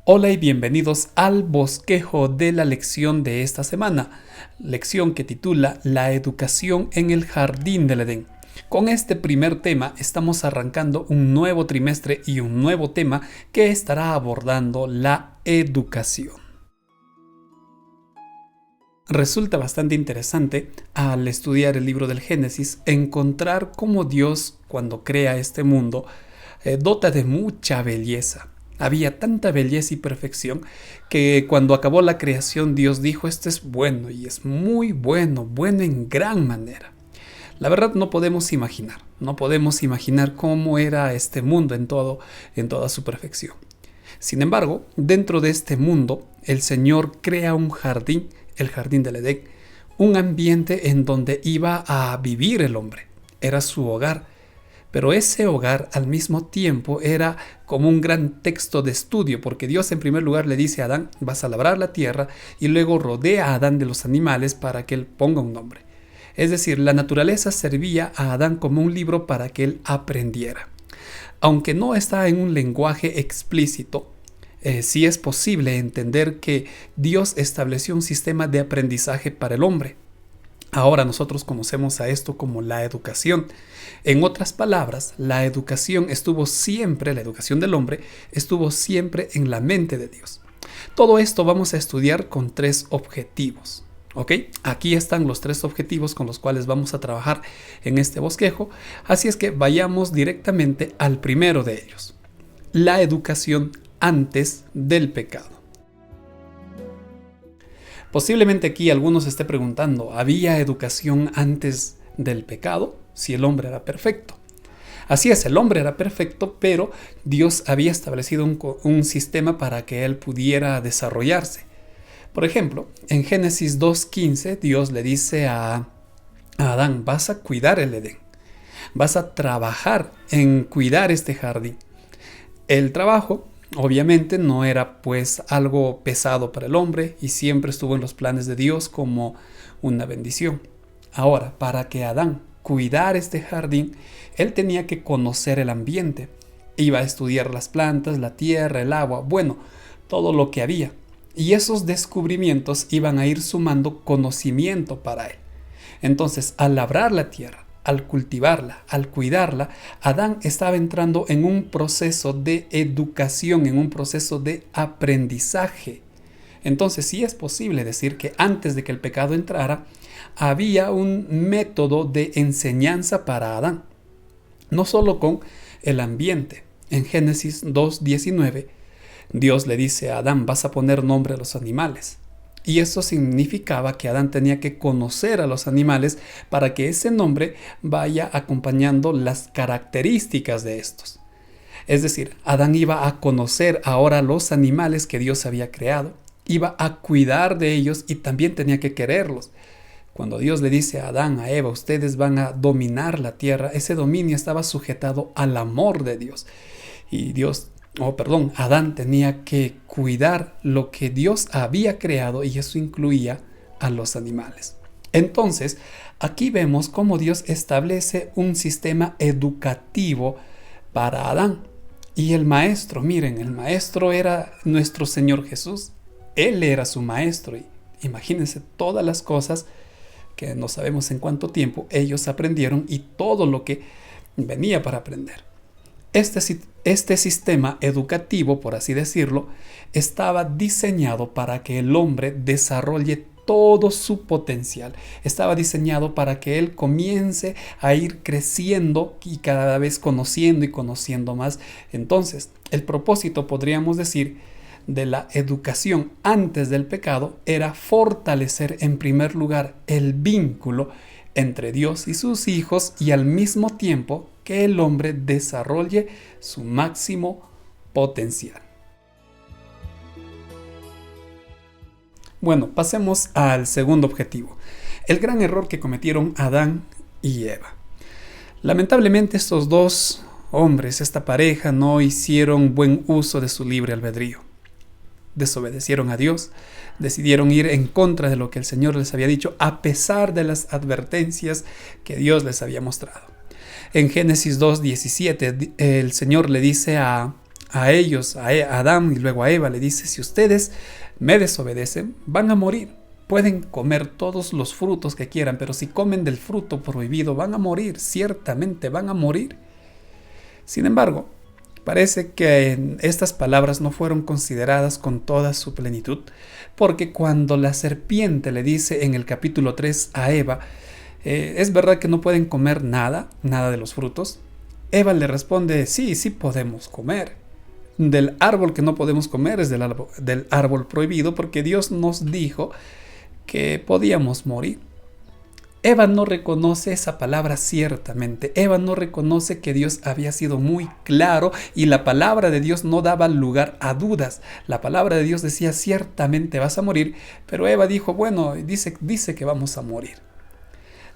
Hola y bienvenidos al bosquejo de la lección de esta semana, lección que titula La educación en el jardín del Edén. Con este primer tema estamos arrancando un nuevo trimestre y un nuevo tema que estará abordando la educación. Resulta bastante interesante al estudiar el libro del Génesis encontrar cómo Dios, cuando crea este mundo, dota de mucha belleza. Había tanta belleza y perfección que cuando acabó la creación Dios dijo: esto es bueno y es muy bueno, bueno en gran manera. La verdad no podemos imaginar cómo era este mundo en toda su perfección. Sin embargo, dentro de este mundo, el Señor crea un jardín, el jardín del Edén, un ambiente en donde iba a vivir el hombre. Era su hogar. Pero ese hogar al mismo tiempo era como un gran texto de estudio, porque Dios en primer lugar le dice a Adán: vas a labrar la tierra, y luego rodea a Adán de los animales para que él ponga un nombre. Es decir, la naturaleza servía a Adán como un libro para que él aprendiera. Aunque no está en un lenguaje explícito, sí es posible entender que Dios estableció un sistema de aprendizaje para el hombre. Ahora nosotros conocemos a esto como la educación. En otras palabras, la educación del hombre estuvo siempre en la mente de Dios. Todo esto vamos a estudiar con 3 objetivos. ¿Ok? Aquí están los 3 objetivos con los cuales vamos a trabajar en este bosquejo. Así es que vayamos directamente al primero de ellos: la educación antes del pecado. Posiblemente aquí algunos se esté preguntando: ¿había educación antes del pecado si el hombre era perfecto? Así es, el hombre era perfecto, pero Dios había establecido un sistema para que él pudiera desarrollarse. Por ejemplo, en Génesis 2:15 Dios le dice a Adán: vas a cuidar el Edén, vas a trabajar en cuidar este jardín. El trabajo obviamente no era pues algo pesado para el hombre y siempre estuvo en los planes de Dios como una bendición. Ahora, para que Adán cuidara este jardín, él tenía que conocer el ambiente. Iba a estudiar las plantas, la tierra, el agua, bueno, todo lo que había. Y esos descubrimientos iban a ir sumando conocimiento para él. Entonces, al labrar la tierra, al cultivarla, al cuidarla, Adán estaba entrando en un proceso de educación, en un proceso de aprendizaje. Entonces sí es posible decir que antes de que el pecado entrara, había un método de enseñanza para Adán. No solo con el ambiente. En Génesis 2:19, Dios le dice a Adán: vas a poner nombre a los animales. Y eso significaba que Adán tenía que conocer a los animales para que ese nombre vaya acompañando las características de estos. Es decir, Adán iba a conocer ahora los animales que Dios había creado, iba a cuidar de ellos y también tenía que quererlos. Cuando Dios le dice a Adán, a Eva: ustedes van a dominar la tierra, ese dominio estaba sujetado al amor de Dios. Y Adán tenía que cuidar lo que Dios había creado, y eso incluía a los animales. Entonces, aquí vemos cómo Dios establece un sistema educativo para Adán. Y el maestro era nuestro Señor Jesús. Él era su maestro. Y imagínense todas las cosas que no sabemos en cuánto tiempo ellos aprendieron y todo lo que venía para aprender. Este sistema educativo, por así decirlo, estaba diseñado para que el hombre desarrolle todo su potencial. Estaba diseñado para que él comience a ir creciendo y cada vez conociendo y conociendo más. Entonces, el propósito, podríamos decir, de la educación antes del pecado era fortalecer en primer lugar el vínculo entre Dios y sus hijos, y al mismo tiempo que el hombre desarrolle su máximo potencial. Bueno, pasemos al segundo objetivo: el gran error que cometieron Adán y Eva. Lamentablemente estos dos hombres, esta pareja, no hicieron buen uso de su libre albedrío. Desobedecieron a Dios, decidieron ir en contra de lo que el Señor les había dicho, a pesar de las advertencias que Dios les había mostrado. En Génesis 2:17, el Señor le dice a a ellos, a Adán y luego a Eva, le dice: si ustedes me desobedecen, van a morir. Pueden comer todos los frutos que quieran, pero si comen del fruto prohibido, van a morir, ciertamente van a morir. Sin embargo, parece que estas palabras no fueron consideradas con toda su plenitud, porque cuando la serpiente le dice en el capítulo 3 a Eva, es verdad que no pueden comer nada de los frutos, Eva le responde: sí, sí podemos comer. Del árbol que no podemos comer es del árbol prohibido, porque Dios nos dijo que podíamos morir. Eva no reconoce esa palabra ciertamente. Eva no reconoce que Dios había sido muy claro y la palabra de Dios no daba lugar a dudas. La palabra de Dios decía: ciertamente vas a morir, pero Eva dijo: bueno, dice que vamos a morir.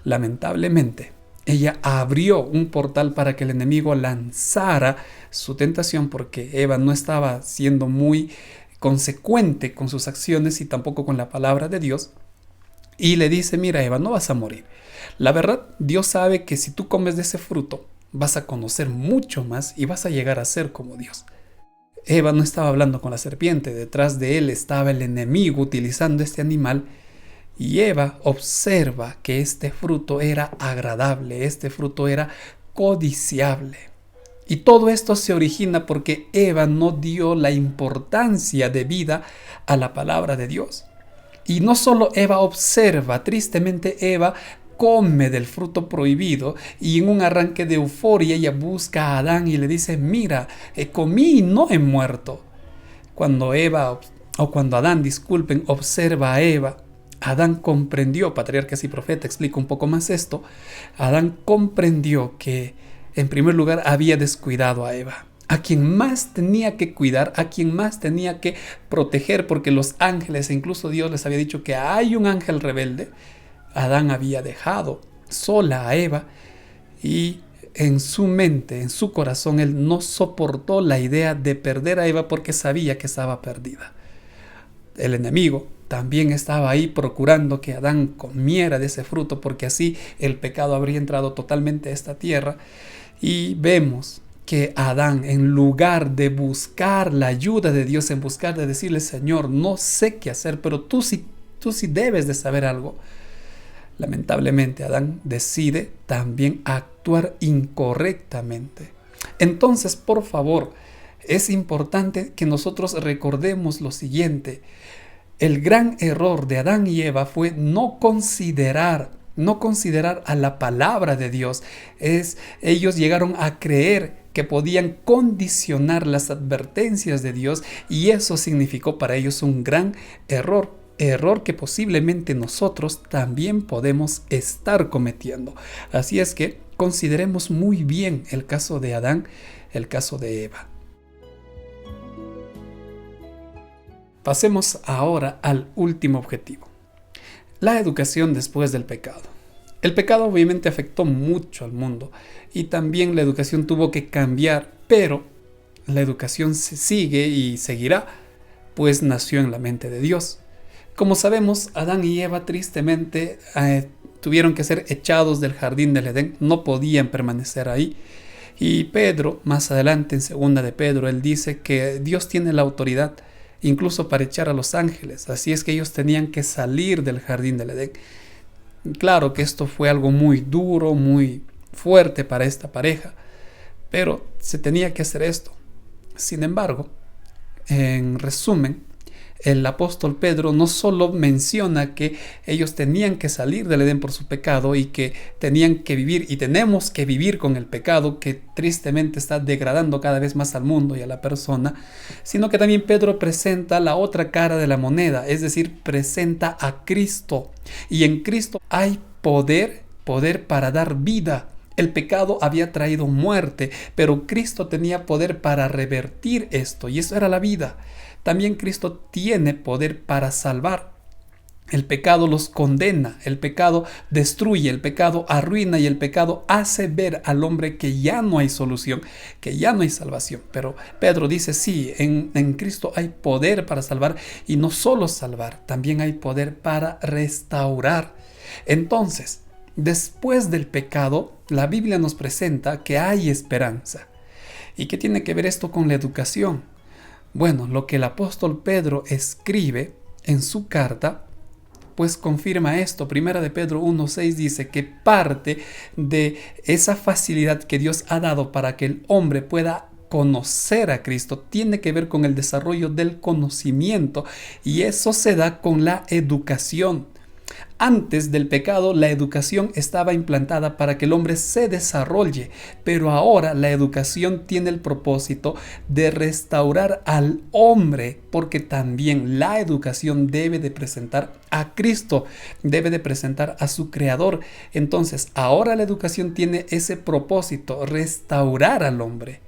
Lamentablemente, ella abrió un portal para que el enemigo lanzara su tentación, porque Eva no estaba siendo muy consecuente con sus acciones y tampoco con la palabra de Dios. Y le dice: mira, Eva, no vas a morir. La verdad, Dios sabe que si tú comes de ese fruto, vas a conocer mucho más y vas a llegar a ser como Dios. Eva no estaba hablando con la serpiente, detrás de él estaba el enemigo utilizando este animal. Y Eva observa que este fruto era agradable, este fruto era codiciable. Y todo esto se origina porque Eva no dio la importancia debida a la palabra de Dios. Y no solo Eva observa, tristemente Eva come del fruto prohibido y en un arranque de euforia ella busca a Adán y le dice: mira, comí y no he muerto. Cuando Adán, observa a Eva, Adán comprendió, Patriarcas y Profeta explica un poco más esto, Adán comprendió que en primer lugar había descuidado a Eva, a quien más tenía que cuidar, a quien más tenía que proteger, porque los ángeles, e incluso Dios les había dicho que hay un ángel rebelde. Adán había dejado sola a Eva y en su mente, en su corazón, él no soportó la idea de perder a Eva porque sabía que estaba perdida. El enemigo también estaba ahí procurando que Adán comiera de ese fruto, porque así el pecado habría entrado totalmente a esta tierra. Y vemos que Adán, en lugar de buscar la ayuda de Dios, en buscar de decirle: Señor, no sé qué hacer, pero tú sí debes de saber algo. Lamentablemente, Adán decide también actuar incorrectamente. Entonces, por favor, es importante que nosotros recordemos lo siguiente. El gran error de Adán y Eva fue no considerar a la palabra de Dios. Ellos llegaron a creer que podían condicionar las advertencias de Dios y eso significó para ellos un gran error que posiblemente nosotros también podemos estar cometiendo. Así es que consideremos muy bien el caso de Adán, el caso de Eva. Pasemos ahora al último objetivo: la educación después del pecado. El pecado obviamente afectó mucho al mundo y también la educación tuvo que cambiar, pero la educación se sigue y seguirá, pues nació en la mente de Dios. Como sabemos, Adán y Eva tristemente tuvieron que ser echados del jardín del Edén, no podían permanecer ahí. Y Pedro, más adelante en segunda de Pedro, él dice que Dios tiene la autoridad incluso para echar a los ángeles, así es que ellos tenían que salir del jardín del Edén. Claro que esto fue algo muy duro, muy fuerte para esta pareja, pero se tenía que hacer esto. Sin embargo, en resumen, el apóstol Pedro no solo menciona que ellos tenían que salir del Edén por su pecado y que tenían que vivir y tenemos que vivir con el pecado que tristemente está degradando cada vez más al mundo y a la persona, sino que también Pedro presenta la otra cara de la moneda, es decir, presenta a Cristo. Y en Cristo hay poder para dar vida. El pecado había traído muerte, pero Cristo tenía poder para revertir esto, y eso era la vida. También Cristo tiene poder para salvar. El pecado los condena, el pecado destruye, el pecado arruina y el pecado hace ver al hombre que ya no hay solución, que ya no hay salvación. Pero Pedro dice, sí, en Cristo hay poder para salvar y no solo salvar, también hay poder para restaurar. Entonces, después del pecado, la Biblia nos presenta que hay esperanza. ¿Y qué tiene que ver esto con la educación? Bueno, lo que el apóstol Pedro escribe en su carta, pues confirma esto. Primera de Pedro 1:6 dice que parte de esa facilidad que Dios ha dado para que el hombre pueda conocer a Cristo tiene que ver con el desarrollo del conocimiento, y eso se da con la educación. Antes del pecado, la educación estaba implantada para que el hombre se desarrolle, pero ahora la educación tiene el propósito de restaurar al hombre, porque también la educación debe de presentar a Cristo, debe de presentar a su Creador. Entonces, ahora la educación tiene ese propósito, restaurar al hombre.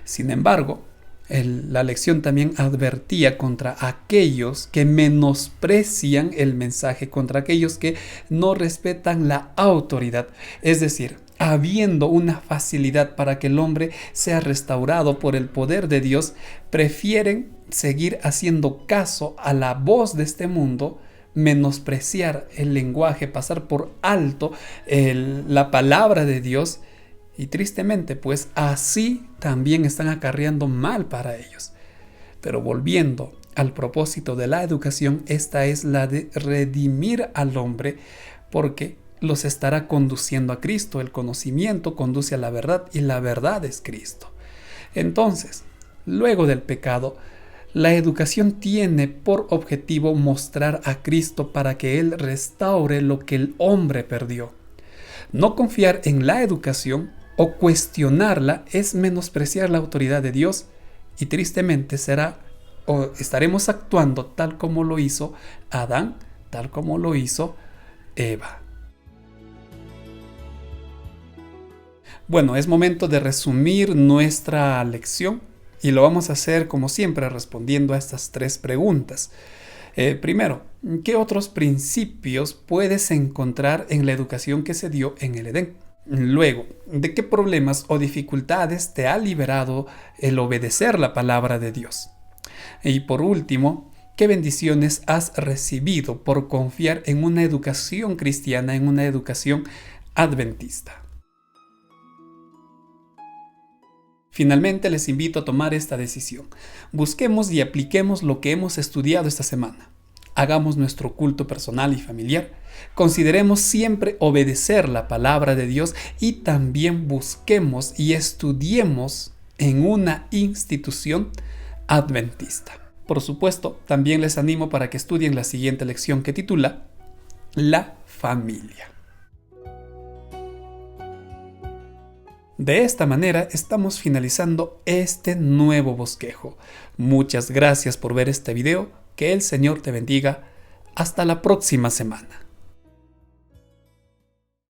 Sin embargo, la lección también advertía contra aquellos que menosprecian el mensaje, contra aquellos que no respetan la autoridad. Es decir, habiendo una facilidad para que el hombre sea restaurado por el poder de Dios, prefieren seguir haciendo caso a la voz de este mundo, menospreciar el lenguaje, pasar por alto la palabra de Dios. Y tristemente, pues así también están acarreando mal para ellos. Pero volviendo al propósito de la educación, esta es la de redimir al hombre, porque los estará conduciendo a Cristo. El conocimiento conduce a la verdad y la verdad es Cristo. Entonces, luego del pecado, la educación tiene por objetivo mostrar a Cristo para que Él restaure lo que el hombre perdió. No confiar en la educación o cuestionarla es menospreciar la autoridad de Dios, y tristemente estaremos actuando tal como lo hizo Adán, tal como lo hizo Eva. Bueno, es momento de resumir nuestra lección y lo vamos a hacer como siempre respondiendo a estas 3 preguntas. Primero, ¿qué otros principios puedes encontrar en la educación que se dio en el Edén? Luego, ¿de qué problemas o dificultades te ha liberado el obedecer la palabra de Dios? Y por último, ¿qué bendiciones has recibido por confiar en una educación cristiana, en una educación adventista? Finalmente, les invito a tomar esta decisión. Busquemos y apliquemos lo que hemos estudiado esta semana. Hagamos nuestro culto personal y familiar. Consideremos siempre obedecer la palabra de Dios y también busquemos y estudiemos en una institución adventista. Por supuesto, también les animo para que estudien la siguiente lección que titula La familia. De esta manera estamos finalizando este nuevo bosquejo. Muchas gracias por ver este video. Que el Señor te bendiga. Hasta la próxima semana.